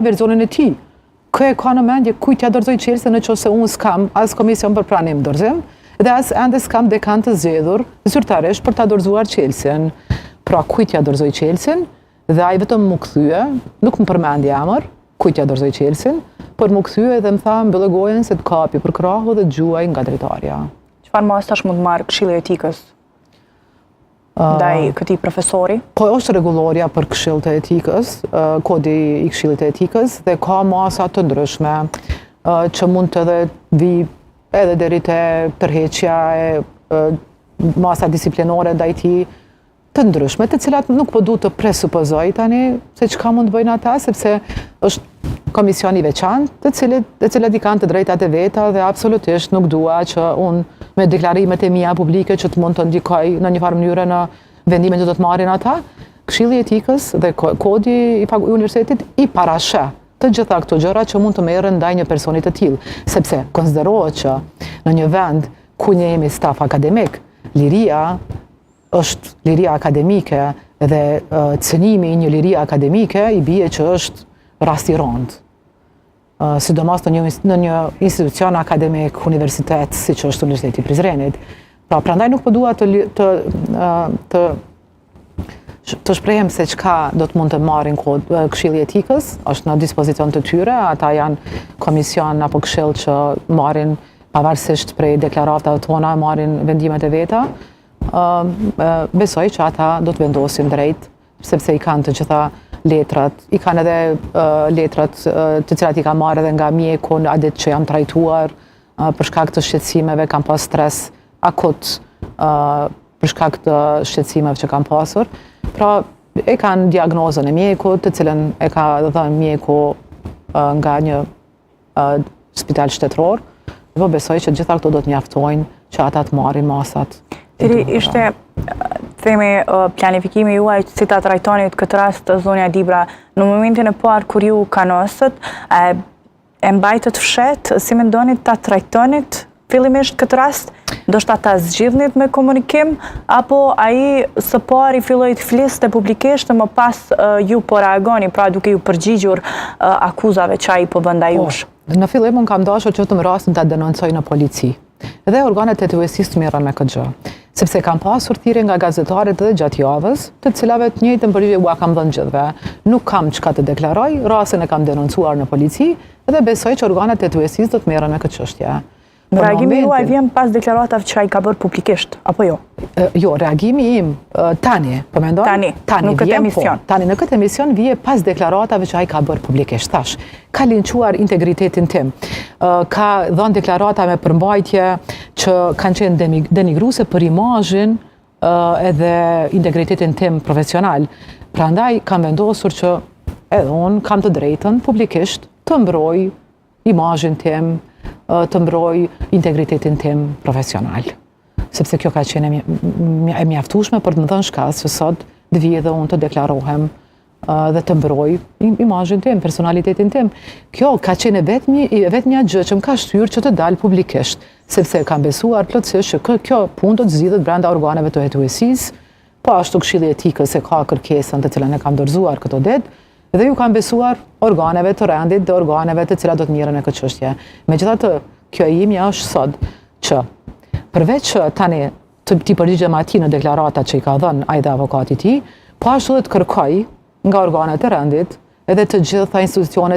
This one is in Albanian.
versionin e tij. Kë e ka në mendje kujt ja dorëzoi Chelsea nëse unë s'kam as komision për pranim dorëzim dhe as ende s'kam dekan të zgjedhur zyrtarisht për ta dorëzuar Chelsea-n. Pra kujt ja dorëzoi Chelsea-n dhe ai vetëm më kthye, nuk më përmendi emër, kujt ja dorëzoi Chelsea-n, por më kthye dhe më tha mbyllë gojën se të kapi për krahu dhe dëgjuaj nga drejtarja. Çfarë mos tash mund të marr Këshilli i Etikës ndaj këtij profesori? Po është rregullorja për Këshill të Etikës, kodi i Këshillit të Etikës dhe ka masa të ndryshme që mund të vi edhe deri te tërheqja e masa disiplinore ndaj tij të ndryshme, të cilat nuk po du të presupozoj tani se çka mund të bëjnë ata, sepse është komision i veçantë, të cilat i kanë të drejtat e veta dhe absolutisht nuk dua që unë me deklarimet e mia publike që të mund të ndikoj në një farë mënyrë në vendimet që do të marrin ata. Këshilli i Etikës dhe kodi i universitetit i parasheh të gjitha këto gjëra që mund të merren ndaj një personi të tillë, sepse konsiderohet që në një vend ku ne jemi staf akademik, liria është liria akademike dhe cënimi i një lirie akademike i bie që është rast i rëndë. Sidomos në një institucion akademik, universitet, si që është Universiteti i Prizrenit. Prandaj nuk po dua të shprehem se çka do të mund të marrin Këshilli i Etikës, është në dispozicion të tyre, ata janë komision apo këshill që marrin pavarësisht prej deklaratave tona, marrin vendimet e veta. Besoj që ata do të vendosin drejt, sepse i kanë të gjitha letrat, i kanë edhe letrat të cilat i ka marrë edhe nga mjeku në adet që jam trajtuar për shkak të shqetësimeve, kam pas stres akut për shkak të shqetësimeve që kam pasur. Pra, e kanë diagnozën e mjekut, të cilën e ka dhënë mjeku nga një spital shtetëror, dhe besoj që gjitha këto do të mjaftojnë që ata të marrin masat. Deri ishte themi planifikimi juaj si ta trajtoni këtë rast zonja Dibra në momentin e parë kur ju kanosët, e mbajtët fshet, si mendoni ta trajtonit fillimisht këtë rast? Ndoshta ta zgjidhnit me komunikim, apo ai së pari filloi të fliste publikisht dhe më pas ju po reagoni, pra duke ju përgjigjur akuzave që ai po bën ndaj jush? Në fillim unë kam dashur që vetëm rastin ta denoncoj në polici. Dhe organet e TTUS-së merren me këtë gjë, sepse kam pasur thirrje nga gazetarët edhe gjatë javës, të cilave të njëjtën përgjigje ua kam dhënë gjithëve. Nuk kam çka të deklaroj, rastin e kam denoncuar në polici dhe besoj që organet e TTUS-së do të merren me këtë çështje. Reagimi juaj vjen pas deklaratave që ai ka bërë publikisht, apo jo? Jo, reagimi im tani, po mendoj? Tani, në këtë emision. Tani, në këtë emision vije pas deklaratave që ai ka bërë publikisht. Thash, ka linçuar integritetin tim, ka dhënë deklarata me përmbajtje që kanë qenë denigruese për imazhin edhe integritetin tim profesional. Prandaj kam vendosur që edhe unë kam të drejtën publikisht të mbroj imazhin tim, të mbroj integritetin tim profesional. Sepse kjo ka qenë e mjaftueshme për të më dhënë shkas që sot të vijë dhe unë të deklarohem dhe të mbroj imazhin tim, personalitetin tim. Kjo ka qenë vetmja gjë që më ka shtyrë që të dalë publikisht, sepse kam besuar plotësisht që kjo punë do të zgjidhet brenda organeve të TTUS-së, po ashtu Këshilli i Etikës se ka kërkesën të cilën e kam dorëzuar këto ditë, dhe ju kam besuar organeve të rendit dhe organeve të cilat do të mirën e këtë çështje. Megjithatë, kjo e imja është sot që përveç që tani t'i përgjigjem atij në deklaratat që i ka dhënë ai dhe avokati i tij, po ashtu dhe të kërkoj nga organet e rendit edhe të gjitha institucionet